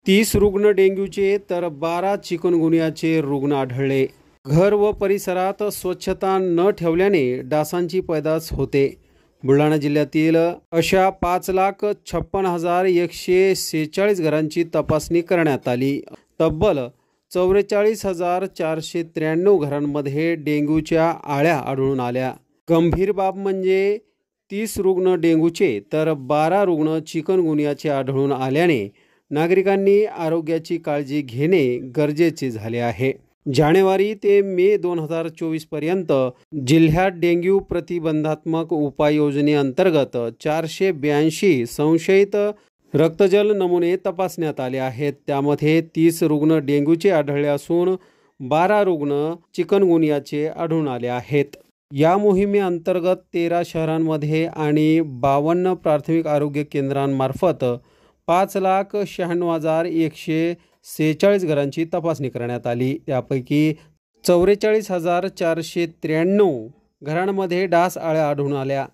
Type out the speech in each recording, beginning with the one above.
30 रुग्ण डेंग्यूचे तर 12 चिकनगुनियाचे रुग्ण आढळले। घर व परिसरात स्वच्छता न ठेवल्याने डासांची पैदास होते। बुलढाणा जिल्ह्यातील अशा 5,56,146 घरांची तपासणी करण्यात आली। तब्बल 44,493 घरांमध्ये डेंग्यूच्या आळ्या आढळून आल्या। गंभीर बाब म्हणजे 30 रुग्ण डेंग्यूचे तर 12 रुग्ण चिकनगुनियाचे आढळून आल्याने नागरिकांनी आरोग्याची काळजी घेणे गरजेचे झाले आहे। जानेवारी ते मे 2024 पर्यंत जिल्ह्यात डेंग्यू प्रतिबंधात्मक उपाययोजनेअंतर्गत 482 संशयित रक्तजल नमुने तपासण्यात आले आहेत। त्यामध्ये 30 रुग्ण डेंग्यूचे आढळले असून 12 रुग्ण चिकनगुनियाचे आढळून आले आहेत। या मोहिमेअंतर्गत 13 शहरांमध्ये आणि 52 प्राथमिक आरोग्य केंद्रांमार्फत 5,96,146 घरांची तपासणी करण्यात आली। त्यापैकी 44,493 घरांमध्ये डास आळ्या आढळून आल्या।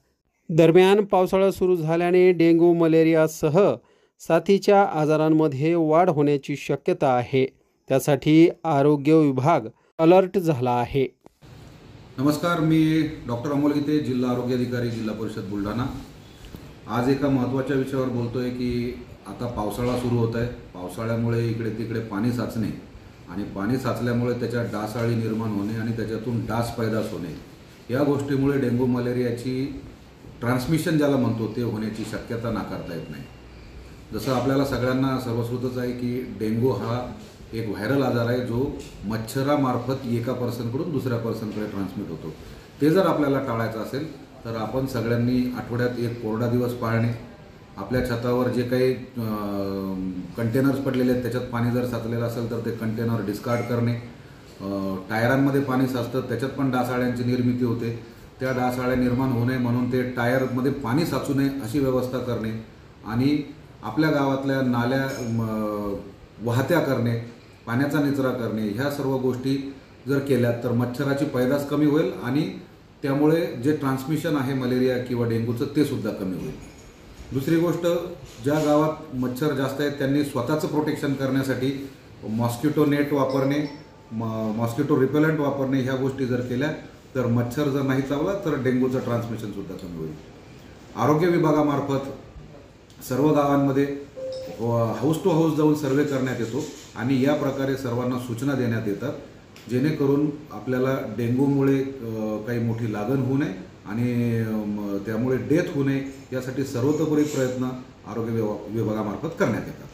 दरम्यान पावसाळा सुरू झाल्याने डेंग्यू मलेरियासह साथीच्या आजारांमध्ये वाढ होण्याची शक्यता आहे। त्यासाठी आरोग्य विभाग अलर्ट झाला आहे। नमस्कार, मी डॉक्टर अमोल गीते, जिल्हा आरोग्य अधिकारी, जिल्हा परिषद बुलढाणा। आज एका महत्त्वाच्या विषयावर बोलतोय की आता पावसाळा सुरू होत आहे। पावसाळ्यामुळे इकडे तिकडे पाणी साचणे आणि पाणी साचल्यामुळे त्याच्यात डासआळी निर्माण होणे आणि त्याच्यातून डास पैदास होणे, या गोष्टीमुळे डेंग्यू मलेरियाची ट्रान्समिशन ज्याला म्हणतो ते होण्याची शक्यता नाकारता येत नाही। जसं आपल्याला सगळ्यांना सर्वश्रुतच आहे की डेंग्यू हा एक व्हायरल आजार आहे जो मच्छरामार्फत एका पर्सनकडून दुसऱ्या पर्सनकडे ट्रान्समिट होतो। ते जर आपल्याला टाळायचं असेल तर आपण सगळ्यांनी आठवड्यात एक कोरडा दिवस पाळणे, आपल्या छतावर जे काही कंटेनर्स पडलेले आहेत त्याच्यात पाणी जर साचलेलं असेल तर ते कंटेनर डिस्कार्ड करणे, टायरांमध्ये पाणी साचतं त्याच्यात पण डासाळ्यांची निर्मिती होते, त्या डासाळ्या निर्माण होऊ नये म्हणून ते टायरमध्ये पाणी साचू नये अशी व्यवस्था करणे आणि आपल्या गावातल्या नाल्या वाहत्या करणे, पाण्याचा निचरा करणे, ह्या सर्व गोष्टी जर केल्या तर मच्छराची पैदास कमी होईल आणि त्यामुळे जे ट्रान्समिशन आहे मलेरिया किंवा डेंग्यूचं ते सुद्धा कमी होईल। दुसरी गोष्ट, ज्या गावात मच्छर जास्त आहेत त्यांनी स्वतःचं प्रोटेक्शन करण्यासाठी मॉस्किटो नेट वापरणे, मॉस्किटो रिपेलंट वापरणे, ह्या गोष्टी जर केल्या तर मच्छर जर नाही चावला तर डेंग्यूचं ट्रान्समिशन सुद्धा कमी होईल। आरोग्य विभागामार्फत सर्व गावांमध्ये हाऊस टू हाऊस जाऊन सर्वे करण्यात येतो आणि या प्रकारे सर्वांना सूचना देण्यात येतात जेणेकरून आपल्याला डेंग्यूमुळे काही मोठी लागण होऊ नये आणि त्यामुळे डेथ होऊ नये यासाठी सर्वतोपरी प्रयत्न आरोग्य विभागामार्फत करण्यात येतात।